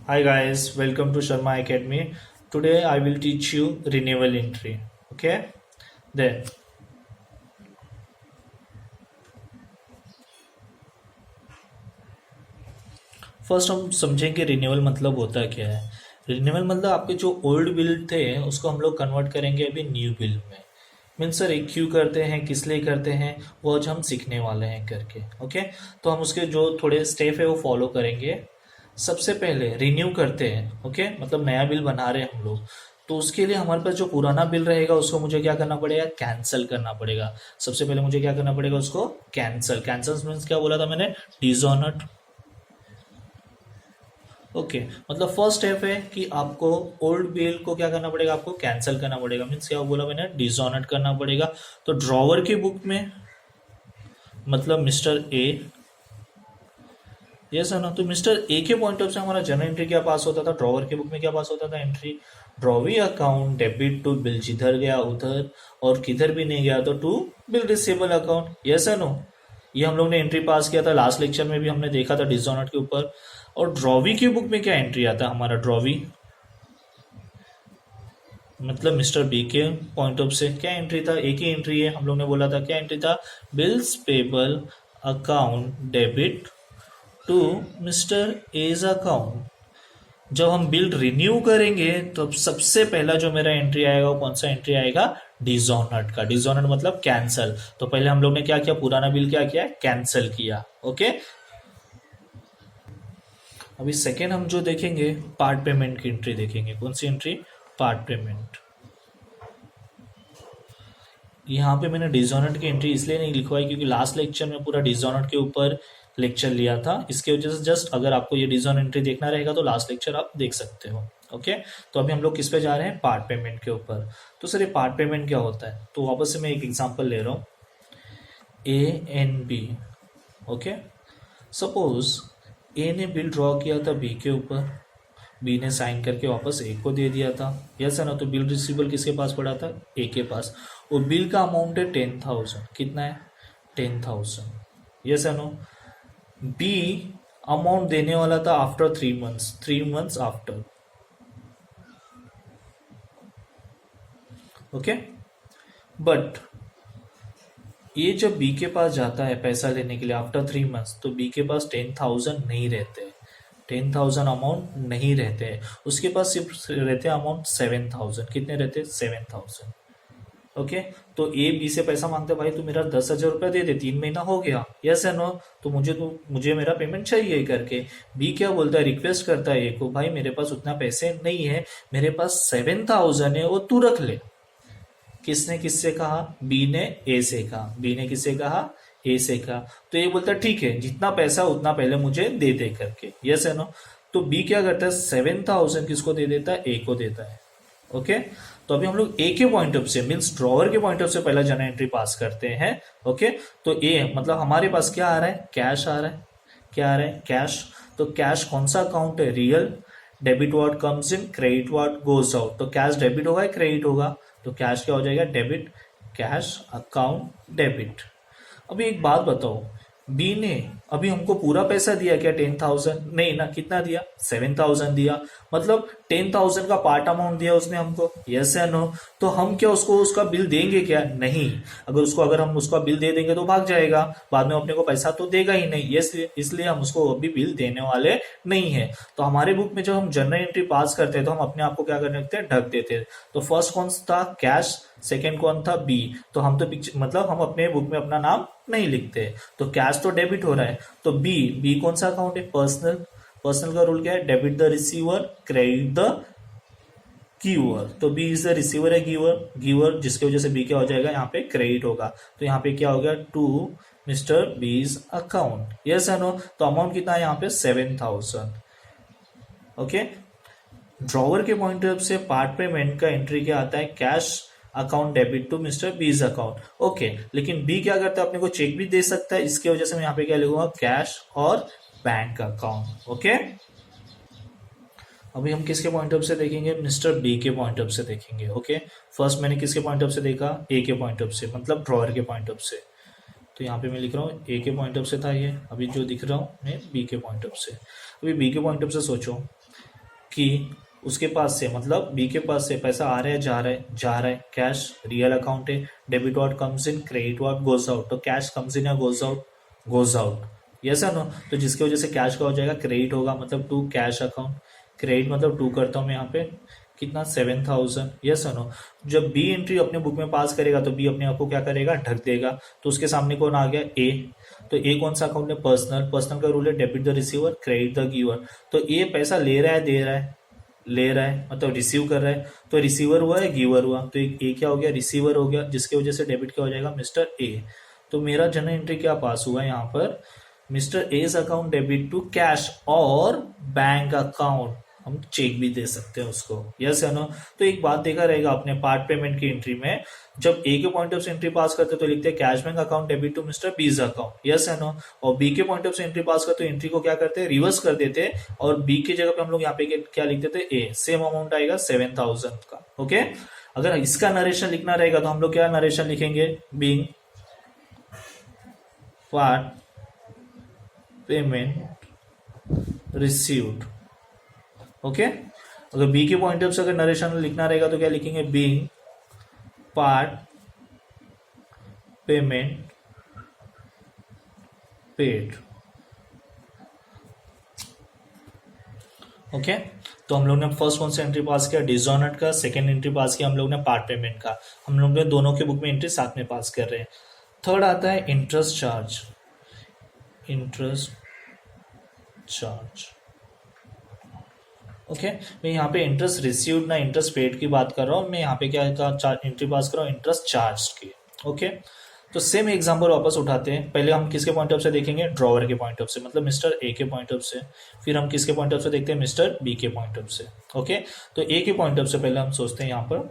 Hi guys, welcome to Sharma Academy. Today I will teach you renewal entry. Okay? Then first हम समझेंगे renewal मतलब होता क्या है। रिन्यूअल मतलब आपके जो ओल्ड बिल थे उसको हम लोग कन्वर्ट करेंगे अभी न्यू बिल में। मीन्स सर एक क्यों करते हैं, किस लिए करते हैं, वो आज हम सीखने वाले हैं करके। ओके, तो हम उसके जो थोड़े स्टेप है वो फॉलो करेंगे। सबसे पहले रिन्यू करते हैं। ओके, मतलब नया बिल बना रहे हैं हम लोग, तो उसके लिए हमारे पास जो पुराना बिल रहेगा उसको मुझे क्या करना पड़ेगा, कैंसिल करना पड़ेगा। सबसे पहले मुझे क्या करना पड़ेगा, उसको कैंसिल। कैंसिल मीन्स क्या बोला था मैंने, डिसऑनर्ड। ओके, मतलब फर्स्ट स्टेप है कि आपको ओल्ड बिल को क्या करना पड़ेगा, आपको कैंसिल करना पड़ेगा। मीन्स क्या बोला मैंने, डिसऑनर्ड करना पड़ेगा। तो ड्रॉवर की बुक में मतलब मिस्टर ए, ये सर ना, तो मिस्टर ए के पॉइंट ऑफ से हमारा जनरल एंट्री क्या पास होता था, ड्रॉवर की बुक में क्या पास होता था entry, drawee account debit to bill, जिधर गया उधर और किधर भी नहीं गया तो टू बिल रिसीवेबल अकाउंट। ये सर नो, ये हम लोग ने एंट्री पास किया था लास्ट लेक्चर में भी हमने देखा था डिसऑनर्ड के ऊपर। और ड्रॉवी की बुक में क्या एंट्री आता है हमारा, ड्रॉवी मतलब मिस्टर बी के पॉइंट ऑफ से क्या एंट्री था, एक ही एंट्री है। हम लोग ने बोला था क्या एंट्री था, bills payable account debit to mister A's account. जब हम बिल रिन्यू करेंगे तो सबसे पहला जो मेरा एंट्री आएगा वो कौन सा एंट्री आएगा, डिसऑनर्ड का। डिसऑनर्ड मतलब कैंसल। तो पहले हम लोग ने क्या किया, पुराना बिल क्या किया, कैंसिल किया। ओके, अभी सेकेंड हम जो देखेंगे पार्ट पेमेंट की एंट्री देखेंगे। कौन सी एंट्री, पार्ट पेमेंट। यहाँ पे मैंने डिसऑनर्ड की एंट्री इसलिए नहीं लिखवाई क्योंकि लास्ट लेक्चर में पूरा डिसऑनर्ड के ऊपर लेक्चर लिया था, इसके वजह से जस्ट अगर आपको ये डिसऑनर्ड एंट्री देखना रहेगा तो लास्ट लेक्चर आप देख सकते हो। ओके, तो अभी हम लोग किस पे जा रहे हैं, पार्ट पेमेंट के ऊपर। तो सर ये पार्ट पेमेंट क्या होता है, तो वापस से मैं एक एग्जांपल ले रहा हूँ, A and B. Okay, suppose A ने बिल ड्रॉ किया था बी के ऊपर, बी ने साइन करके वापस ए को दे दिया था। यस है ना, तो बिल रिसीवेबल किसके पास पड़ा था, ए के पास। और बिल का अमाउंट है 10,000। कितना है, 10,000। यस है नो, बी अमाउंट देने वाला था after 3 months, 3 months after. Okay, but ये जब बी के पास जाता है पैसा लेने के लिए आफ्टर 3 मंथ्स, तो बी के पास 10,000 नहीं रहते, 10,000 अमाउंट नहीं रहते हैं उसके पास, सिर्फ रहते हैं अमाउंट 7,000। कितने रहते, 7,000। ओके, तो ए बी से पैसा मांगते, भाई तू मेरा 10,000 रुपया दे दे, 3 महीना हो गया, यस है नो, तो मुझे मेरा पेमेंट चाहिए करके। बी क्या बोलता है, रिक्वेस्ट करता है ए को, भाई मेरे पास उतना पैसे नहीं है, मेरे पास 7,000 है, वो तू रख ले। किसने किससे कहा, बी ने ए से कहा, बी ने किससे कहा, ए से कहा। तो ये बोलता है ठीक है, जितना पैसा उतना पहले मुझे दे दे करके। यस है नो, तो बी क्या करता है, 7,000 किसको दे देता है, ए को देता है। ओके, तो अभी हम लोग ए के पॉइंट ऑफ से मीन्स ड्रॉवर के पॉइंट ऑफ से पहला जनरल एंट्री पास करते हैं। ओके, तो ए मतलब हमारे पास क्या आ रहा है, कैश आ रहा है। क्या आ रहा है, कैश। तो कैश कौन सा अकाउंट है, real. Debit word comes in, credit word goes out. तो कैश डेबिट होगा, क्रेडिट होगा, तो कैश क्या हो जाएगा, डेबिट। Cash account debit. अभी एक बात बताओ, बी ने अभी हमको पूरा पैसा दिया क्या, 10,000 नहीं ना, कितना दिया, 7,000 दिया। मतलब 10,000 का पार्ट अमाउंट दिया उसने हमको, यस या नो। तो हम क्या उसको उसका बिल देंगे क्या, नहीं। अगर हम उसका बिल दे देंगे तो भाग जाएगा, बाद में अपने को पैसा तो देगा ही नहीं। यस, इसलिए हम उसको अभी बिल देने वाले नहीं है। तो हमारे बुक में जब हम जनरल एंट्री पास करते हैं तो हम अपने आप को क्या कर देते हैं, ढक देते हैं। तो फर्स्ट कौन था, कैश। सेकेंड कौन था, बी। तो हम तो पिक्चर मतलब हम अपने बुक में अपना नाम नहीं लिखते। तो कैश तो डेबिट हो रहा है, तो बी, बी कौन सा अकाउंट है, पर्सनल। पर्सनल का रूल क्या है, debit the receiver, credit the giver. तो बी इज द रिसीवर है, गिवर, गिवर जिसकी वजह से बी क्या हो जाएगा, यहाँ पे क्रेडिट होगा। तो यहाँ पे क्या हो गया, to mister B's account. Yes है नो, तो अमाउंट कितना है यहाँ पे, 7,000। ओके, ड्रॉवर के पॉइंट ऑफ से पार्ट पेमेंट का एंट्री क्या आता है, cash account debit to mister B's account. Okay, लेकिन बी क्या करता है, अपने को चेक भी दे सकता है, इसकी वजह से मैं यहाँ पे क्या लिखूंगा, कैश और बैंक अकाउंट। ओके, अभी हम किसके पॉइंट ऑफ से देखेंगे, मिस्टर बी के पॉइंट ऑफ से देखेंगे। ओके, फर्स्ट मैंने किसके पॉइंट ऑफ से देखा, ए के पॉइंट ऑफ से, मतलब ड्रॉवर के पॉइंट ऑफ से। तो यहाँ पे मैं लिख रहा हूँ ए के पॉइंट ऑफ से था ये, अभी जो दिख रहा हूँ मैं बी के पॉइंट ऑफ से। अभी बी के पॉइंट ऑफ से सोचो, कि उसके पास से मतलब बी के पास से पैसा आ रहा है जा रहा है जा रहा है, कैश रियल अकाउंट है, debit what comes in, credit what goes out, तो कैश कम्स इन या गोज आउट, यस है नो। तो जिसकी वजह से कैश का हो जाएगा क्रेडिट होगा, मतलब टू कैश अकाउंट, क्रेडिट मतलब टू करता हूँ मैं यहाँ पे कितना 7,000, यस है नो। जब बी एंट्री अपने बुक में पास करेगा तो बी अपने आप को क्या करेगा, ढक देगा, तो उसके सामने कौन आ गया, ए। तो ए कौन सा अकाउंट है, पर्सनल, पर्सनल का रूल है debit the receiver credit the giver, तो ए पैसा ले रहा है दे रहा है, ले रहा है मतलब रिसीव कर रहा है, तो रिसीवर हुआ है गिवर हुआ, तो एक ए क्या हो गया, रिसीवर हो गया, जिसकी वजह से डेबिट क्या हो जाएगा, मिस्टर ए। तो मेरा जनरल एंट्री क्या पास हुआ है यहाँ पर, mister A's account debit to cash और बैंक अकाउंट, हम चेक भी दे सकते हैं उसको, यस है ना। तो एक बात देखा रहेगा अपने पार्ट पेमेंट की एंट्री में, जब ए के पॉइंट ऑफ से एंट्री पास करते तो लिखते हैं cash bank account debit to mister B's account, yes है ना। और बी के पॉइंट ऑफ से एंट्री पास करते एंट्री को क्या करते हैं, रिवर्स कर देते, और बी की जगह पे हम लोग यहाँ पे क्या लिख देते, ए, सेम अमाउंट आएगा 7,000 का, ओके। अगर इसका नरेशन लिखना रहेगा तो हम लोग क्या नरेशन लिखेंगे, being part payment received, okay. अगर बी के पॉइंट ऑफ से अगर नरेशन लिखना रहेगा तो क्या लिखेंगे, being part payment paid, okay. तो हम लोग ने फर्स्ट कौन सा एंट्री पास किया, डिसऑनर्ड का, सेकंड एंट्री पास किया हम लोग ने पार्ट पेमेंट का, हम लोग ने दोनों के बुक में एंट्री साथ में पास कर रहे हैं। थर्ड आता है interest charge, interest charge, okay. मैं यहाँ पे इंटरेस्ट रिसीव्ड ना इंटरेस्ट पेड की बात कर रहा हूँ, मैं यहाँ पे क्या एंट्री पास कर रहा हूँ, इंटरेस्ट चार्ज की, ओके। तो सेम एग्जांपल वापस उठाते हैं, पहले हम किसके पॉइंट ऑफ से देखेंगे, ड्रॉवर के पॉइंट ऑफ से, मतलब मिस्टर ए के पॉइंट ऑफ से, फिर हम किसके पॉइंट ऑफ से देखते हैं, मिस्टर बी के पॉइंट ऑफ से, ओके। तो ए के पॉइंट ऑफ से पहले हम सोचते हैं यहाँ पर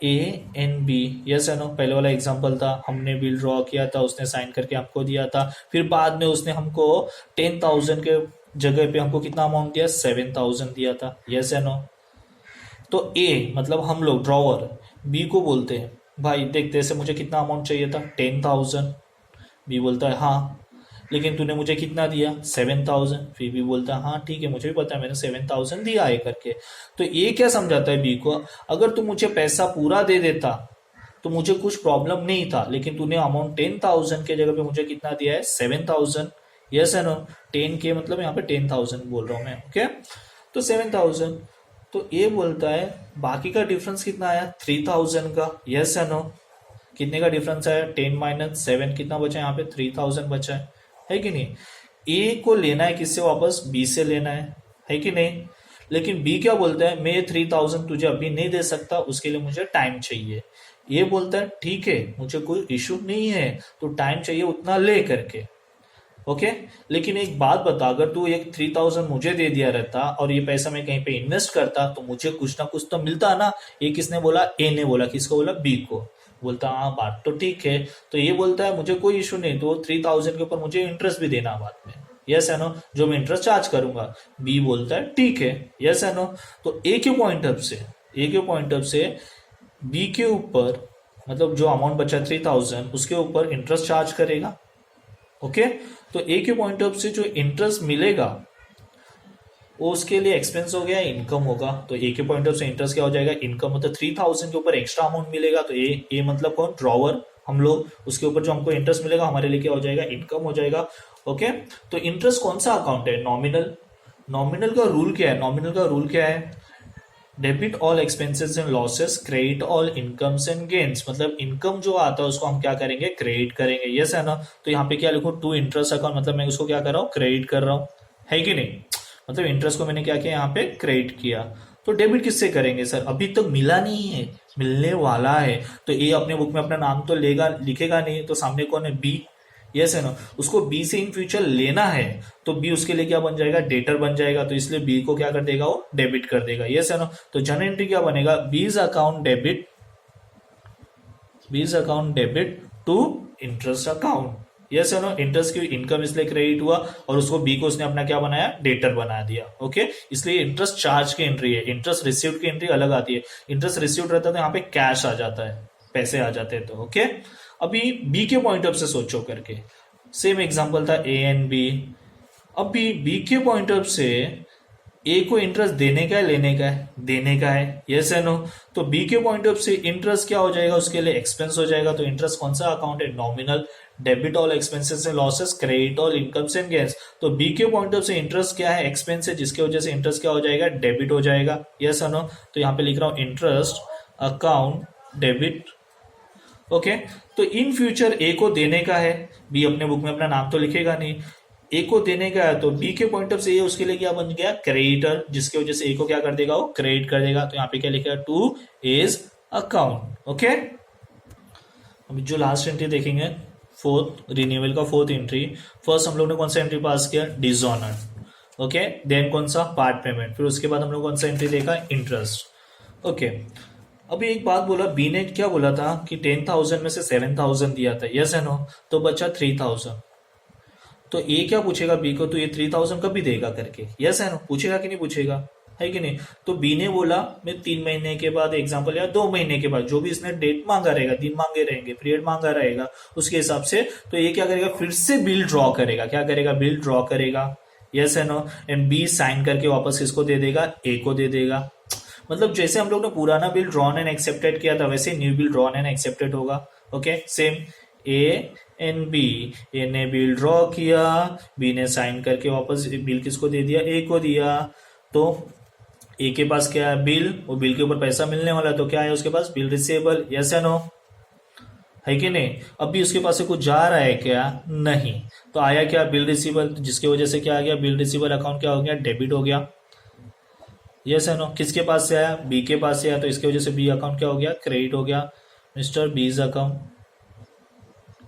ए एंड बी, यस है नो। पहले वाला एग्जांपल था, हमने बिल ड्रॉ किया था, उसने साइन करके हमको दिया था, फिर बाद में उसने हमको 10,000 के जगह पे हमको कितना अमाउंट दिया, 7,000 दिया था, यस है नो। तो ए मतलब हम लोग ड्रॉवर बी को बोलते हैं, भाई देख तेरे से मुझे कितना अमाउंट चाहिए था, 10,000, बी बोलता है हाँ, लेकिन तूने मुझे कितना दिया, 7,000, फिर भी बोलता है हाँ ठीक है मुझे भी पता है मैंने 7,000 दिया है करके। तो ये क्या समझाता है बी को, अगर तू मुझे पैसा पूरा दे देता तो मुझे कुछ प्रॉब्लम नहीं था, लेकिन तूने अमाउंट 10,000 के जगह पे मुझे कितना दिया है, 7,000, यस है नो। 10 के मतलब यहाँ पे 10,000 बोल रहा हूँ मैं, ओके। तो 7,000, तो ये बोलता है बाकी का डिफरेंस कितना आया, 3,000 का, यस है नो। कितने का डिफरेंस आया, 10 माइनस 7 कितना बचा यहाँ पे, 3,000 बचा है कि नहीं। ए को लेना है किससे वापस, बी से लेना है कि नहीं। लेकिन बी क्या बोलता है, मैं 3,000 तुझे अभी नहीं दे सकता, उसके लिए मुझे टाइम चाहिए। ये बोलता है ठीक है मुझे कोई इशू नहीं है, तो टाइम चाहिए उतना ले करके, ओके। लेकिन एक बात बता, अगर तू एक 3,000 मुझे दे दिया रहता और ये पैसा मैं कहीं पे इन्वेस्ट करता तो मुझे कुछ ना कुछ तो मिलता ना। ये किसने बोला, ए ने बोला, किसको बोला, बी को। बोलता हाँ बात तो ठीक है, तो ये बोलता है मुझे कोई इशू नहीं, तो 3,000 के ऊपर मुझे इंटरेस्ट भी देना बाद में, यस है नो, जो मैं इंटरेस्ट चार्ज करूंगा। बी बोलता है ठीक है, यस है नो। तो ए के पॉइंट ऑफ से बी के ऊपर मतलब जो अमाउंट बचा 3,000 उसके ऊपर इंटरेस्ट चार्ज करेगा, ओके। तो ए के पॉइंट ऑफ से जो इंटरेस्ट मिलेगा वो उसके लिए एक्सपेंस हो गया, इनकम होगा। तो ए के पॉइंट ऑफ से इंटरेस्ट क्या हो जाएगा, इनकम, मतलब 3,000 के ऊपर एक्स्ट्रा अमाउंट मिलेगा, तो ए मतलब कौन, ड्रॉवर, हम लोग, उसके ऊपर जो हमको इंटरेस्ट मिलेगा हमारे लिए क्या हो जाएगा, इनकम हो जाएगा, ओके। तो इंटरेस्ट कौन सा अकाउंट है, नॉमिनल। नॉमिनल का रूल क्या है, debit all expenses and losses, credit all incomes and gains, मतलब इनकम जो आता है उसको हम क्या करेंगे, क्रेडिट करेंगे, यस है ना। तो यहाँ पे क्या लिखो, टू इंटरेस्ट अकाउंट, मतलब मैं उसको क्या कर रहा हूँ, क्रेडिट कर रहा हूँ, है कि नहीं। मतलब इंटरेस्ट को मैंने क्या किया, यहाँ पे क्रेडिट किया। तो डेबिट किससे करेंगे सर, अभी तक मिला नहीं है, मिलने वाला है। तो ए अपने बुक में अपना नाम तो लेगा, लिखेगा नहीं, तो सामने कौन है, बी, यस है ना। उसको बी से इन फ्यूचर लेना है, तो बी उसके लिए क्या बन जाएगा, डेटर बन जाएगा, तो इसलिए बी को क्या कर देगा, वो डेबिट कर देगा, यस है ना। तो जनरल एंट्री क्या बनेगा, B's account debit to interest account, yes है ना। इंटरेस्ट की इनकम इसलिए क्रेडिट हुआ और उसको बी को उसने अपना क्या बनाया, डेटर बना दिया, ओके। इसलिए इंटरेस्ट चार्ज की एंट्री है, इंटरेस्ट रिसीव्ड की एंट्री अलग आती है। इंटरेस्ट रिसीव्ड रहता है तो यहाँ पे कैश आ जाता है, पैसे आ जाते हैं, तो ओके। अभी बी के पॉइंट ऑफ से सोचो करके, सेम एग्जांपल था ए एंड बी। अभी बी के पॉइंट ऑफ से ए को इंटरेस्ट देने का है लेने का है? देने का है, यस है नो। तो बी के पॉइंट ऑफ से इंटरेस्ट क्या हो जाएगा, उसके लिए एक्सपेंस हो जाएगा। तो इंटरेस्ट कौन सा अकाउंट है, nominal. Debit all expenses and losses, credit all incomes and gains. तो बी के पॉइंट ऑफ से इंटरेस्ट क्या है, एक्सपेंस है, जिसकी वजह से इंटरेस्ट क्या हो जाएगा, डेबिट हो जाएगा, यस है नो। तो यहाँ पे लिख रहा हूँ इंटरेस्ट अकाउंट डेबिट, ओके। तो इन फ्यूचर ए को देने का है, बी अपने बुक में अपना नाम तो लिखेगा नहीं, ए को देने का है, तो बी के पॉइंट ऑफ से ए उसके लिए क्या बन गया, क्रेडिटर, जिसकी वजह से ए को क्या कर देगा, वो क्रेडिट कर देगा। तो यहाँ पे क्या लिखेगा, टू एज अकाउंट, ओके। अभी जो लास्ट एंट्री देखेंगे, फोर्थ रिन्यूअल का फोर्थ एंट्री। फर्स्ट हम लोग ने कौन सा एंट्री पास किया, डिसऑनर, ओके। देन कौन सा, पार्ट पेमेंट। फिर उसके बाद हम लोग कौन सा एंट्री देखा, इंटरेस्ट, ओके। अभी एक बात बोला, बी ने क्या बोला था कि 10,000 में से 7,000 दिया था, यस है नो। तो बचा 3,000। तो ए क्या पूछेगा बी को, तो ये 3,000 कभी देगा करके, यस है नो, पूछेगा कि नहीं पूछेगा, है कि नहीं। तो बी ने बोला मैं 3 महीने के बाद एग्जाम्पल, या 2 महीने के बाद, जो भी इसने डेट मांगा रहेगा, दिन मांगे रहेंगे, पीरियड मांगा रहेगा, उसके हिसाब से तो ये क्या करेगा, फिर से बिल ड्रॉ करेगा। क्या करेगा, बिल ड्रॉ करेगा, यस है नो। एंड बी साइन करके वापस किसको दे देगा, ए को दे देगा। मतलब जैसे हम लोग ने पुराना बिल ड्रॉन एंड एक्सेप्टेड किया था, वैसे new bill drawn and accepted होगा, okay. Same A and B, A ने बिल ड्रॉ किया, बी ने साइन करके वापस बिल किसको दे दिया, ए को दिया। तो ए के पास क्या है, बिल, वो बिल के ऊपर पैसा मिलने वाला है, तो क्या है उसके पास, बिल रिसीवेबल, यस या नो, है कि नहीं। अभी उसके पास से कुछ जा रहा है क्या, नहीं। तो आया क्या, बिल रिसीवेबल, जिसकी वजह से क्या आ गया, बिल रिसीवेबल अकाउंट क्या हो गया, डेबिट हो गया, यस है नो। किसके पास से आया, बी के पास से आया, तो इसकी वजह से बी अकाउंट क्या हो गया, क्रेडिट हो गया, मिस्टर बीज अकाउंट,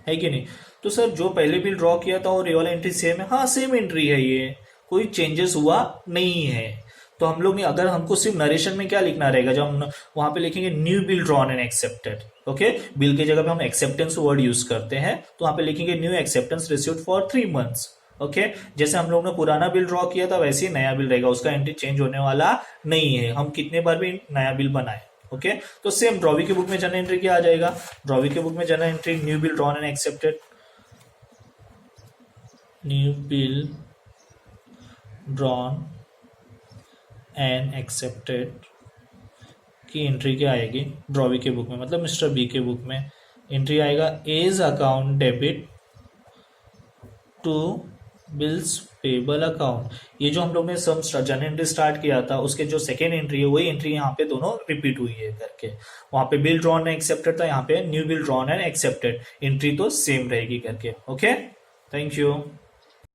है कि नहीं। तो सर जो पहले बिल ड्रॉ किया था और ये वाला एंट्री सेम है, हाँ सेम एंट्री है, ये कोई चेंजेस हुआ नहीं है। तो हम लोग ने, अगर हमको सिर्फ नरेशन में क्या लिखना रहेगा, जब हम वहां पे लिखेंगे new bill drawn and accepted, okay. Bill की जगह पे हम एक्सेप्टेंस वर्ड यूज करते हैं, तो वहां पे लिखेंगे new acceptance received for 3 months, okay. जैसे हम लोग ने पुराना बिल ड्रॉ किया था, वैसे ही नया बिल रहेगा, उसका एंट्री चेंज होने वाला नहीं है, हम कितने बार भी नया बिल बनाए, ओके। तो सेम ड्रॉवी की बुक में जनरल एंट्री क्या आ जाएगा, ड्रॉवी की बुक में general entry new bill drawn and accepted, new bill drawn and accepted की एंट्री क्या आएगी, ड्रॉवी के बुक में, मतलब मिस्टर बी के बुक में एंट्री आएगा, A's account debit to bills payable account. ये जो हम लोग ने सम जनरल एंट्री स्टार्ट किया था, उसके जो सेकेंड एंट्री है, वही एंट्री यहाँ पे दोनों रिपीट हुई है करके। वहां पे बिल ड्रॉन एंड एक्सेप्टेड था, यहाँ पे new bill drawn and accepted, entry तो सेम रहेगी करके, ओके। Thank you.